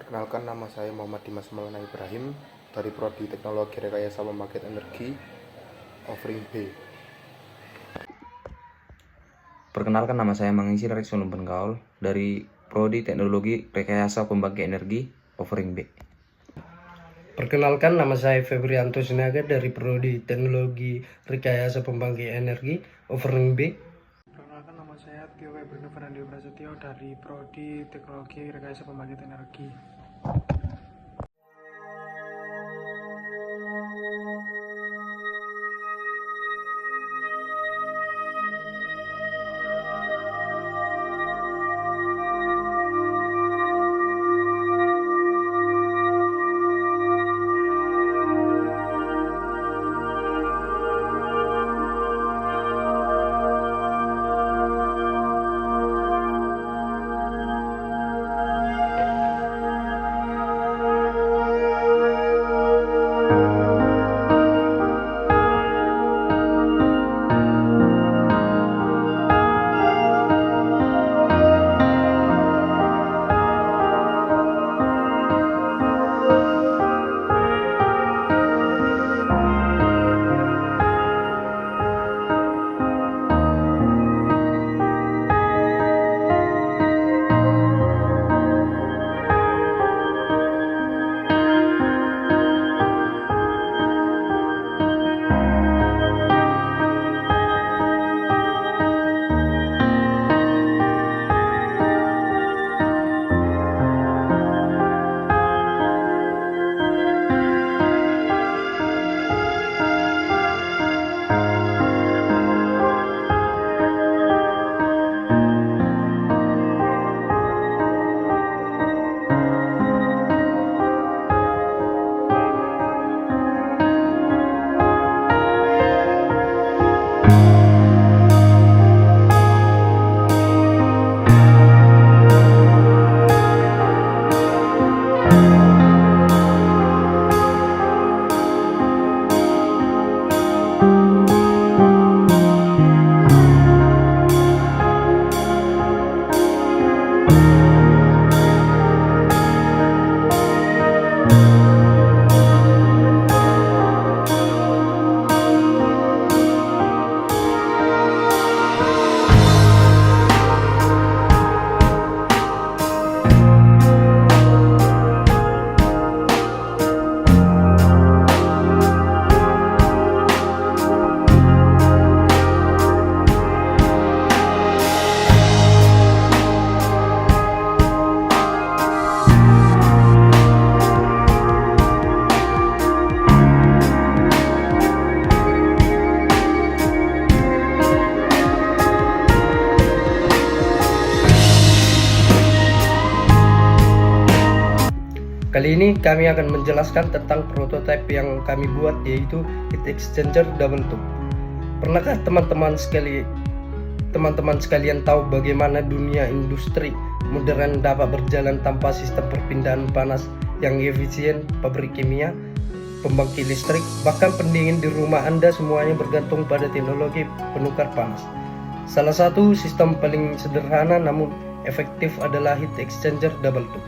Perkenalkan, nama saya Muhammad Dimas Maulana Ibrahim dari Prodi Teknologi Rekayasa Pembangkit Energi Offering B. Perkenalkan, nama saya Mangisir Reksono Bengaul dari Prodi Teknologi Rekayasa Pembangkit Energi Offering B. Perkenalkan, nama saya Febrianto Sinaga dari Prodi Teknologi Rekayasa Pembangkit Energi Offering B. Perkenalkan, nama saya Tio Bruno Fernando Prasetyo dari Prodi Teknologi Rekayasa Pembangkit Energi. Kali ini kami akan menjelaskan tentang prototipe yang kami buat, yaitu heat exchanger double tube. Pernahkah teman-teman sekalian tahu bagaimana dunia industri modern dapat berjalan tanpa sistem perpindahan panas yang efisien? Pabrik kimia, pembangkit listrik, bahkan pendingin di rumah Anda semuanya bergantung pada teknologi penukar panas. Salah satu sistem paling sederhana namun efektif adalah heat exchanger double tube.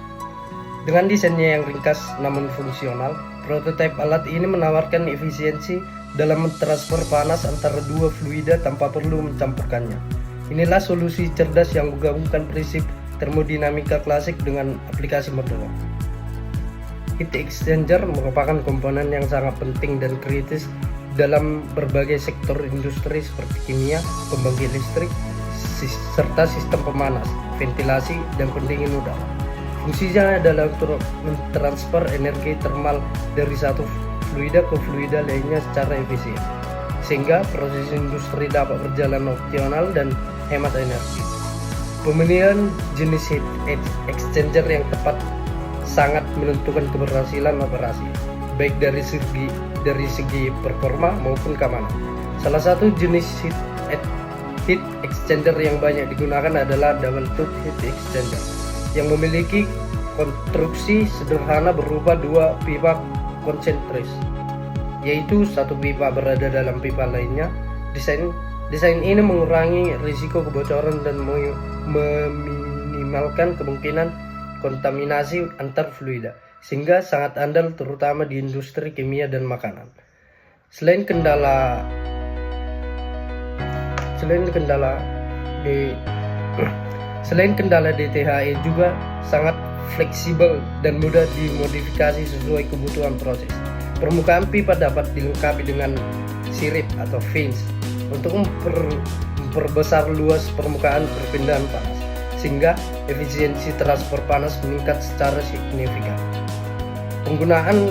Dengan desainnya yang ringkas namun fungsional, prototipe alat ini menawarkan efisiensi dalam mentransfer panas antara dua fluida tanpa perlu mencampurkannya. Inilah solusi cerdas yang menggabungkan prinsip termodinamika klasik dengan aplikasi modern. Heat exchanger merupakan komponen yang sangat penting dan kritis dalam berbagai sektor industri seperti kimia, pembangkit listrik, serta sistem pemanas, ventilasi, dan pendingin udara. Fungsinya adalah untuk mentransfer energi termal dari satu fluida ke fluida lainnya secara efisien, sehingga proses industri dapat berjalan optimal dan hemat energi. Pemilihan jenis heat exchanger yang tepat sangat menentukan keberhasilan operasi, baik dari segi performa maupun keamanan. Salah satu jenis heat exchanger yang banyak digunakan adalah double tube heat exchanger, yang memiliki konstruksi sederhana berupa dua pipa konsentris, yaitu satu pipa berada dalam pipa lainnya. Desain ini mengurangi risiko kebocoran dan meminimalkan kemungkinan kontaminasi antar fluida, sehingga sangat andal terutama di industri kimia dan makanan. Selain kendala DTHE juga sangat fleksibel dan mudah dimodifikasi sesuai kebutuhan proses. Permukaan pipa dapat dilengkapi dengan sirip atau fins untuk memperbesar luas permukaan perpindahan panas, sehingga efisiensi transfer panas meningkat secara signifikan. Penggunaan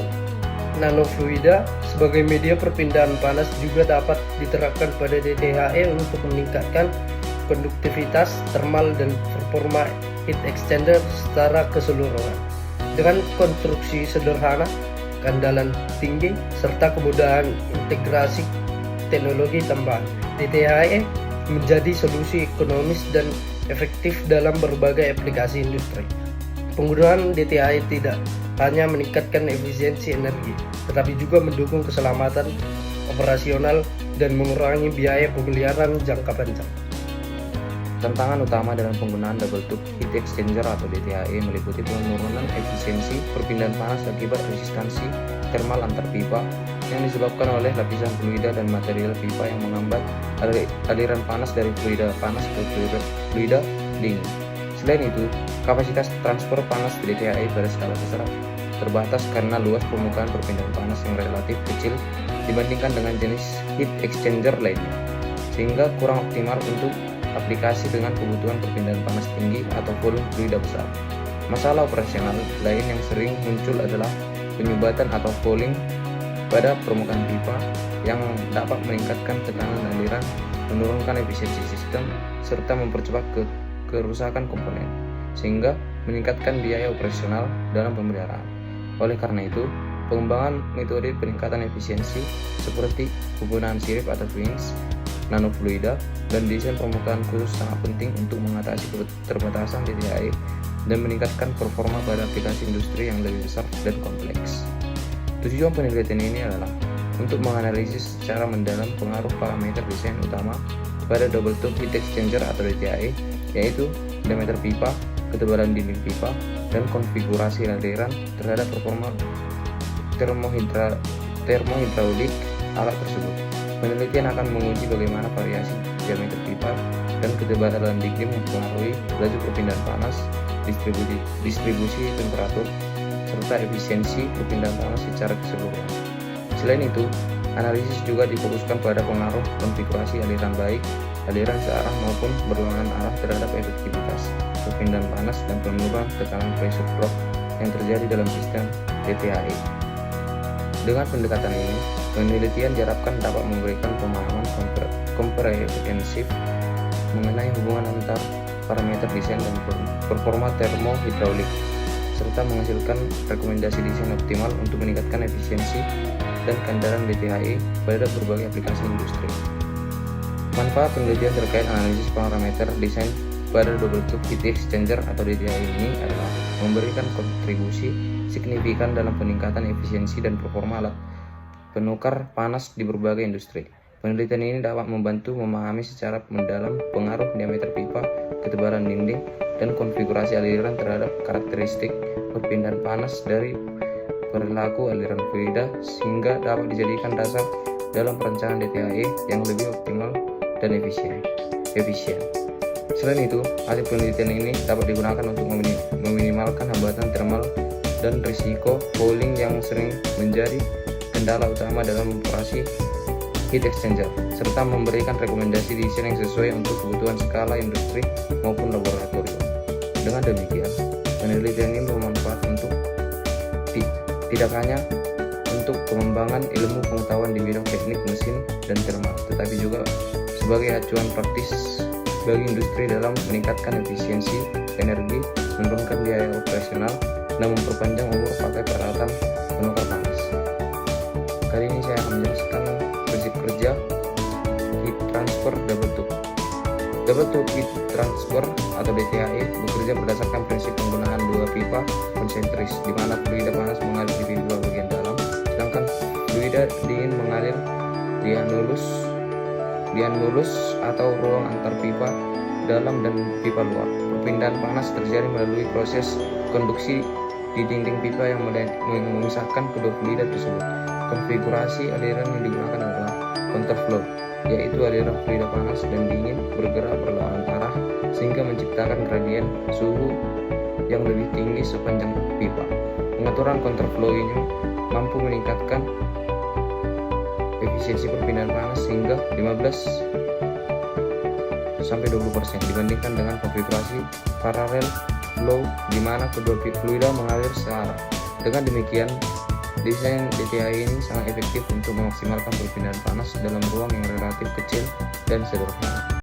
nanofluida sebagai media perpindahan panas juga dapat diterapkan pada DTHE untuk meningkatkan konduktivitas termal dan performa heat exchanger secara keseluruhan. Dengan konstruksi sederhana, keandalan tinggi, serta kemudahan integrasi teknologi tambahan, DTHE menjadi solusi ekonomis dan efektif dalam berbagai aplikasi industri. Penggunaan DTHE tidak hanya meningkatkan efisiensi energi, tetapi juga mendukung keselamatan operasional dan mengurangi biaya pemeliharaan jangka panjang. Tantangan utama dalam penggunaan double tube heat exchanger atau DTHE meliputi penurunan efisiensi perpindahan panas akibat resistansi termal antar pipa yang disebabkan oleh lapisan fluida dan material pipa yang menghambat aliran panas dari fluida panas ke fluida dingin. Selain itu, kapasitas transfer panas di DTHE pada skala besar terbatas karena luas permukaan perpindahan panas yang relatif kecil dibandingkan dengan jenis heat exchanger lainnya, sehingga kurang optimal untuk aplikasi dengan kebutuhan perpindahan panas tinggi atau volume fluida besar. Masalah operasional lain yang sering muncul adalah penyumbatan atau fouling pada permukaan pipa yang dapat meningkatkan tekanan aliran, menurunkan efisiensi sistem, serta mempercepat kerusakan komponen, sehingga meningkatkan biaya operasional dalam pemeliharaan. Oleh karena itu, pengembangan metode peningkatan efisiensi seperti penggunaan sirip atau fins, nanofluida, dan desain permukaan khusus sangat penting untuk mengatasi keterbatasan DTHE dan meningkatkan performa pada aplikasi industri yang lebih besar dan kompleks. Tujuan penelitian ini adalah untuk menganalisis secara mendalam pengaruh parameter desain utama pada double tube heat exchanger atau DTHE, yaitu diameter pipa, ketebalan dinding pipa, dan konfigurasi aliran terhadap performa termohidraulik alat tersebut. Penelitian akan menguji bagaimana variasi diameter pipa dan ketebalan dinding mempengaruhi laju perpindahan panas, distribusi temperatur, serta efisiensi perpindahan panas secara keseluruhan. Selain itu, analisis juga difokuskan pada pengaruh konfigurasi aliran baik, aliran searah maupun berlawanan arah terhadap efektivitas perpindahan panas dan penurunan tekanan pressure drop yang terjadi dalam sistem DTHE. Dengan pendekatan ini, penelitian diharapkan dapat memberikan pemahaman komprehensif mengenai hubungan antar parameter desain dan performa termohidraulik, serta menghasilkan rekomendasi desain optimal untuk meningkatkan efisiensi dan keandalan DTHE pada berbagai aplikasi industri. Manfaat penelitian terkait analisis parameter desain pada double tube heat exchanger atau DTHE ini adalah memberikan kontribusi signifikan dalam peningkatan efisiensi dan performa alat penukar panas di berbagai industri. Penelitian ini dapat membantu memahami secara mendalam pengaruh diameter pipa, ketebalan dinding, dan konfigurasi aliran terhadap karakteristik perpindahan panas dari perilaku aliran fluida, sehingga dapat dijadikan dasar dalam perencanaan DTHE yang lebih optimal dan efisien. Selain itu, hasil penelitian ini dapat digunakan untuk meminimalkan hambatan thermal dan risiko fouling yang sering menjadi kendala utama dalam operasi heat exchanger, serta memberikan rekomendasi desain yang sesuai untuk kebutuhan skala industri maupun laboratorium. Dengan demikian, penelitian ini bermanfaat untuk tidak hanya untuk pengembangan ilmu pengetahuan di bidang teknik mesin dan thermal, tetapi juga sebagai acuan praktis bagi industri dalam meningkatkan efisiensi energi, menurunkan biaya operasional, dan memperpanjang umur pakai peralatan penukar panas. Kali ini saya akan menjelaskan prinsip kerja heat transfer double tube. Double tube heat transfer atau DTHE bekerja berdasarkan prinsip penggunaan dua pipa konsentris, di mana fluida panas mengalir di pipa bagian dalam, sedangkan fluida dingin mengalir di annulus atau ruang antar pipa dalam dan pipa luar. Perpindahan panas terjadi melalui proses konduksi di dinding pipa yang memisahkan kedua fluida tersebut. Konfigurasi aliran yang digunakan adalah counterflow, yaitu aliran fluida panas dan dingin bergerak berlawanan arah sehingga menciptakan gradien suhu yang lebih tinggi sepanjang pipa. Pengaturan counterflow ini mampu meningkatkan efisiensi perpindahan panas hingga 15-20% dibandingkan dengan konfigurasi parallel flow di mana kedua fluida mengalir searah. Dengan demikian, desain DTI ini sangat efektif untuk memaksimalkan perpindahan panas dalam ruang yang relatif kecil dan sederhana.